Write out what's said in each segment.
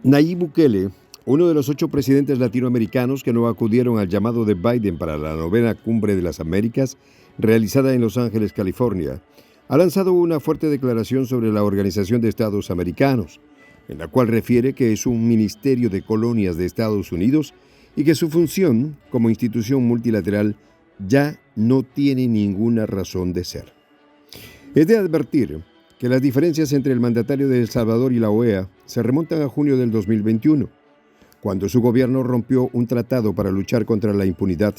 Nayib Bukele, uno de los 8 presidentes latinoamericanos que no acudieron al llamado de Biden para la 9ª Cumbre de las Américas, realizada en Los Ángeles, California, ha lanzado una fuerte declaración sobre la Organización de Estados Americanos, en la cual refiere que es un ministerio de colonias de Estados Unidos y que su función como institución multilateral ya no tiene ninguna razón de ser. Es de advertir que las diferencias entre el mandatario de El Salvador y la OEA se remontan a junio del 2021, cuando su gobierno rompió un tratado para luchar contra la impunidad.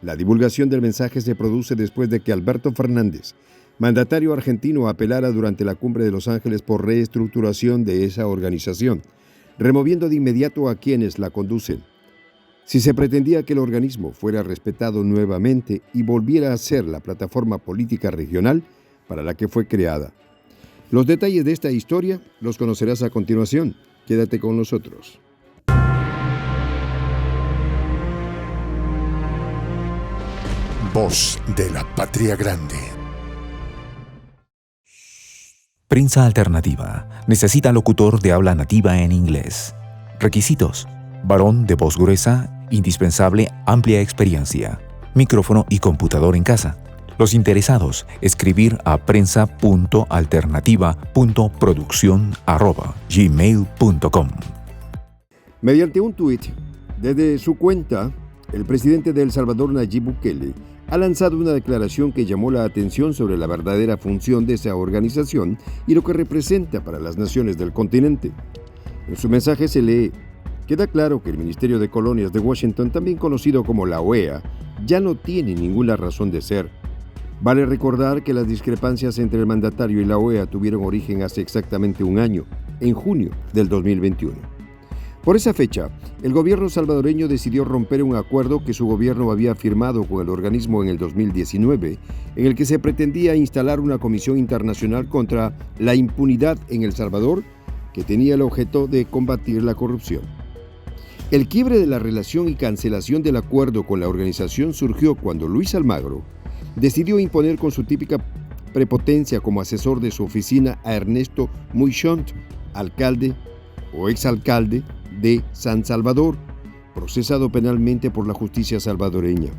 La divulgación del mensaje se produce después de que Alberto Fernández, mandatario argentino, apelara durante la Cumbre de Los Ángeles por reestructuración de esa organización, removiendo de inmediato a quienes la conducen. Si se pretendía que el organismo fuera respetado nuevamente y volviera a ser la plataforma política regional para la que fue creada. Los detalles de esta historia los conocerás a continuación. Quédate con nosotros. Voz de la Patria Grande. Prensa Alternativa necesita locutor de habla nativa en inglés. Requisitos: varón de voz gruesa, indispensable amplia experiencia, micrófono y computador en casa. Los interesados, escribir a prensa.alternativa.produccion@gmail.com. Mediante un tuit, desde su cuenta, el presidente de El Salvador, Nayib Bukele, ha lanzado una declaración que llamó la atención sobre la verdadera función de esa organización y lo que representa para las naciones del continente. En su mensaje se lee: queda claro que el Ministerio de Colonias de Washington, también conocido como la OEA, ya no tiene ninguna razón de ser. Vale recordar que las discrepancias entre el mandatario y la OEA tuvieron origen hace exactamente un año, en junio del 2021. Por esa fecha, el gobierno salvadoreño decidió romper un acuerdo que su gobierno había firmado con el organismo en el 2019, en el que se pretendía instalar una comisión internacional contra la impunidad en El Salvador, que tenía el objeto de combatir la corrupción. El quiebre de la relación y cancelación del acuerdo con la organización surgió cuando Luis Almagro decidió imponer con su típica prepotencia como asesor de su oficina a Ernesto Muichont, alcalde o exalcalde de San Salvador, procesado penalmente por la justicia salvadoreña.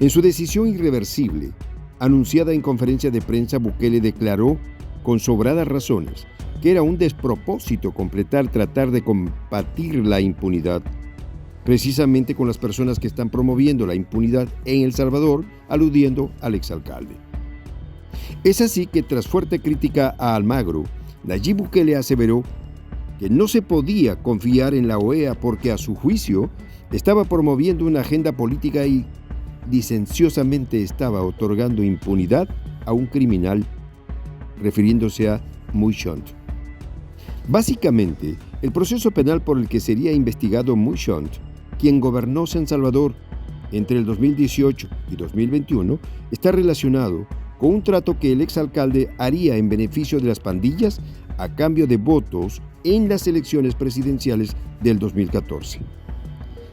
En su decisión irreversible, anunciada en conferencia de prensa, Bukele declaró, con sobradas razones, que era un despropósito tratar de combatir la impunidad, precisamente con las personas que están promoviendo la impunidad en El Salvador, aludiendo al exalcalde. Es así que, tras fuerte crítica a Almagro, Nayib Bukele aseveró que no se podía confiar en la OEA porque, a su juicio, estaba promoviendo una agenda política y licenciosamente estaba otorgando impunidad a un criminal, refiriéndose a Muichont. Básicamente, el proceso penal por el que sería investigado Muichont, quien gobernó San Salvador entre el 2018 y 2021, está relacionado con un trato que el exalcalde haría en beneficio de las pandillas a cambio de votos en las elecciones presidenciales del 2014.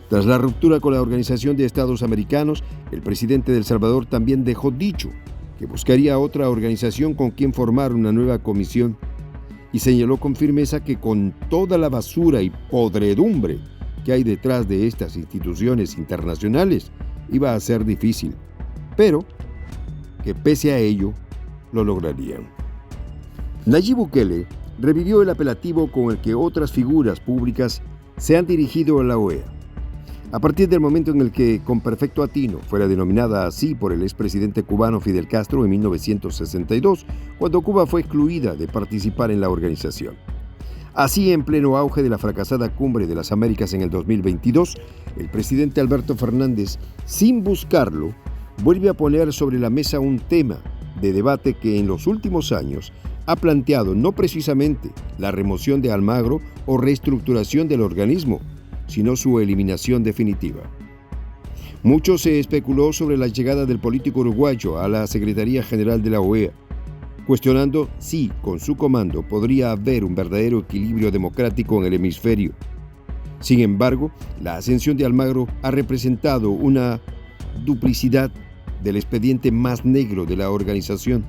Tras la ruptura con la Organización de Estados Americanos, el presidente de El Salvador también dejó dicho que buscaría otra organización con quien formar una nueva comisión y señaló con firmeza que con toda la basura y podredumbre que hay detrás de estas instituciones internacionales iba a ser difícil, pero que pese a ello lo lograrían. Nayib Bukele revivió el apelativo con el que otras figuras públicas se han dirigido a la OEA. A partir del momento en el que, con perfecto atino, fuera denominada así por el expresidente cubano Fidel Castro en 1962, cuando Cuba fue excluida de participar en la organización. Así, en pleno auge de la fracasada Cumbre de las Américas en el 2022, el presidente Alberto Fernández, sin buscarlo, vuelve a poner sobre la mesa un tema de debate que en los últimos años ha planteado no precisamente la remoción de Almagro o reestructuración del organismo, sino su eliminación definitiva. Mucho se especuló sobre la llegada del político uruguayo a la Secretaría General de la OEA, cuestionando si, con su comando, podría haber un verdadero equilibrio democrático en el hemisferio. Sin embargo, la ascensión de Almagro ha representado una duplicidad del expediente más negro de la organización,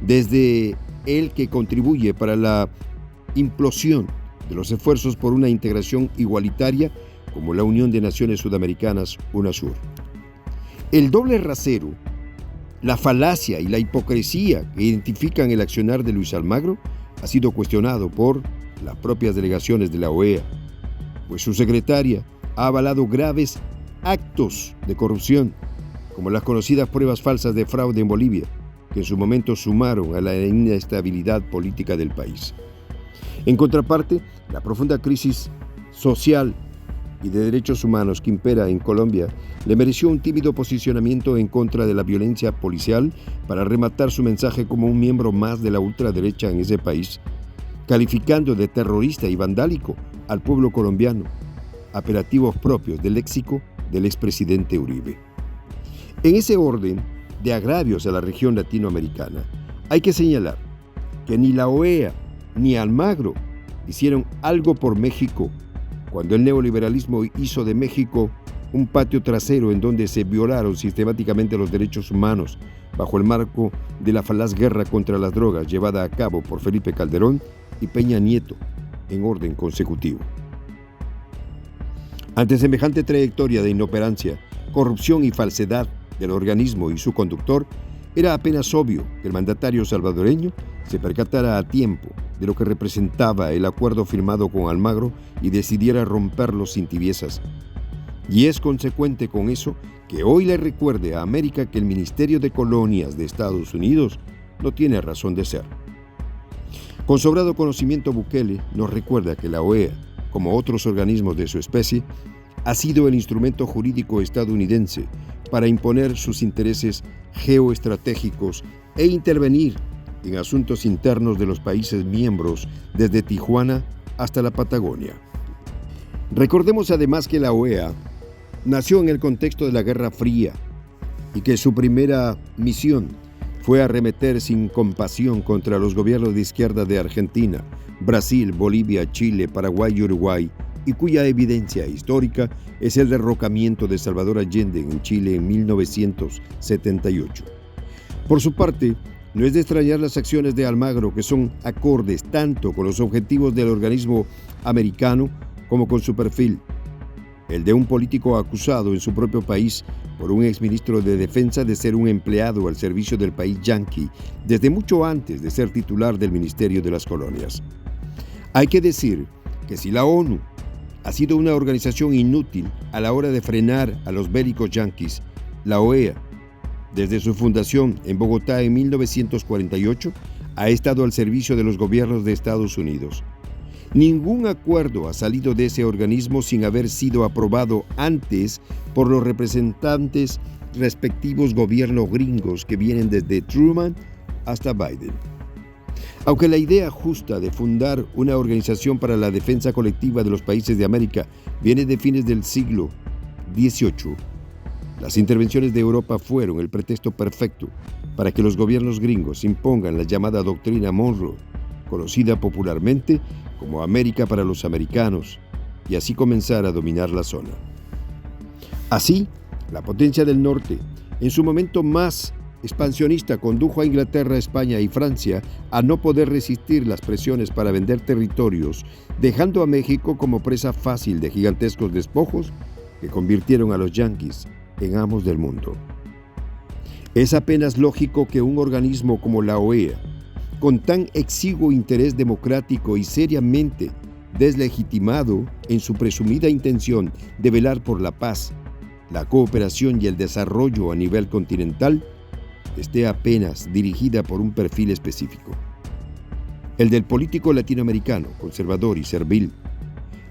desde el que contribuye para la implosión de los esfuerzos por una integración igualitaria como la Unión de Naciones Sudamericanas, UNASUR. El doble rasero, la falacia y la hipocresía que identifican el accionar de Luis Almagro ha sido cuestionado por las propias delegaciones de la OEA, pues su secretaria ha avalado graves actos de corrupción, como las conocidas pruebas falsas de fraude en Bolivia, que en su momento sumaron a la inestabilidad política del país. En contraparte, la profunda crisis social y de derechos humanos que impera en Colombia le mereció un tímido posicionamiento en contra de la violencia policial para rematar su mensaje como un miembro más de la ultraderecha en ese país, calificando de terrorista y vandálico al pueblo colombiano, apelativos propios del léxico del expresidente Uribe. En ese orden de agravios a la región latinoamericana, hay que señalar que ni la OEA ni Almagro hicieron algo por México cuando el neoliberalismo hizo de México un patio trasero en donde se violaron sistemáticamente los derechos humanos bajo el marco de la falaz guerra contra las drogas llevada a cabo por Felipe Calderón y Peña Nieto en orden consecutivo. Ante semejante trayectoria de inoperancia, corrupción y falsedad del organismo y su conductor, era apenas obvio que el mandatario salvadoreño se percatara a tiempo de lo que representaba el acuerdo firmado con Almagro y decidiera romperlo sin tibiezas. Y es consecuente con eso que hoy le recuerde a América que el Ministerio de Colonias de Estados Unidos no tiene razón de ser. Con sobrado conocimiento, Bukele nos recuerda que la OEA, como otros organismos de su especie, ha sido el instrumento jurídico estadounidense para imponer sus intereses geoestratégicos e intervenir en asuntos internos de los países miembros desde Tijuana hasta la Patagonia. Recordemos además que la OEA nació en el contexto de la Guerra Fría y que su primera misión fue arremeter sin compasión contra los gobiernos de izquierda de Argentina, Brasil, Bolivia, Chile, Paraguay y Uruguay, y cuya evidencia histórica es el derrocamiento de Salvador Allende en Chile en 1978. Por su parte, no es de extrañar las acciones de Almagro, que son acordes tanto con los objetivos del organismo americano como con su perfil, el de un político acusado en su propio país por un exministro de Defensa de ser un empleado al servicio del país yanqui desde mucho antes de ser titular del Ministerio de las Colonias. Hay que decir que si la ONU ha sido una organización inútil a la hora de frenar a los bélicos yanquis, la OEA, desde su fundación en Bogotá en 1948, ha estado al servicio de los gobiernos de Estados Unidos. Ningún acuerdo ha salido de ese organismo sin haber sido aprobado antes por los representantes respectivos gobiernos gringos que vienen desde Truman hasta Biden. Aunque la idea justa de fundar una organización para la defensa colectiva de los países de América viene de fines del siglo XVIII, las intervenciones de Europa fueron el pretexto perfecto para que los gobiernos gringos impongan la llamada doctrina Monroe, conocida popularmente como América para los americanos, y así comenzar a dominar la zona. Así, la potencia del norte, en su momento más expansionista, condujo a Inglaterra, España y Francia a no poder resistir las presiones para vender territorios, dejando a México como presa fácil de gigantescos despojos que convirtieron a los yanquis en amos del mundo. Es apenas lógico que un organismo como la OEA, con tan exiguo interés democrático y seriamente deslegitimado en su presumida intención de velar por la paz, la cooperación y el desarrollo a nivel continental, esté apenas dirigida por un perfil específico, el del político latinoamericano, conservador y servil,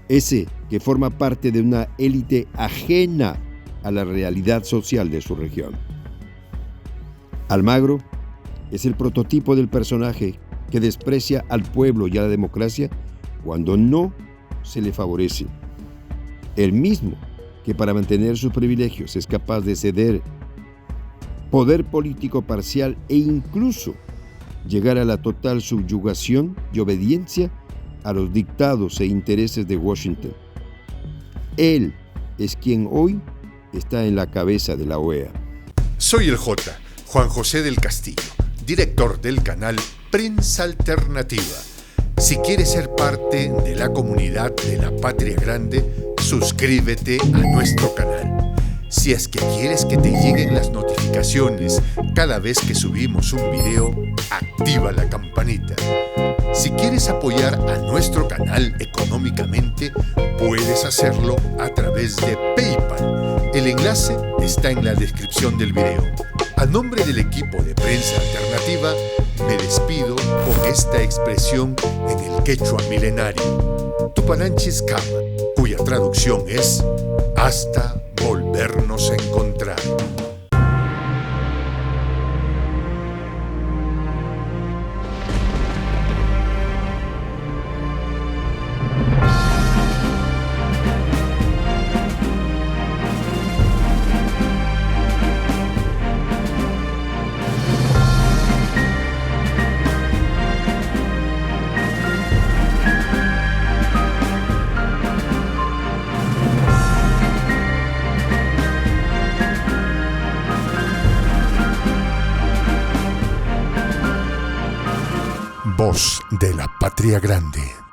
ese que forma parte de una élite ajena a la realidad social de su región. Almagro es el prototipo del personaje que desprecia al pueblo y a la democracia cuando no se le favorece. El mismo que para mantener sus privilegios es capaz de ceder poder político parcial e incluso llegar a la total subyugación y obediencia a los dictados e intereses de Washington. Él es quien hoy está en la cabeza de la OEA. Soy el J, Juan José del Castillo, director del canal Prensa Alternativa. Si quieres ser parte de la comunidad de la Patria Grande, suscríbete a nuestro canal. Si es que quieres que te lleguen las notificaciones cada vez que subimos un video, activa la campanita. Si quieres apoyar a nuestro canal económicamente, puedes hacerlo a través de PayPal. El enlace está en la descripción del video. A nombre del equipo de Prensa Alternativa, me despido con esta expresión en el quechua milenario, Tupananchis Kama, cuya traducción es hasta volvernos a encontrar. Voz de la Patria Grande.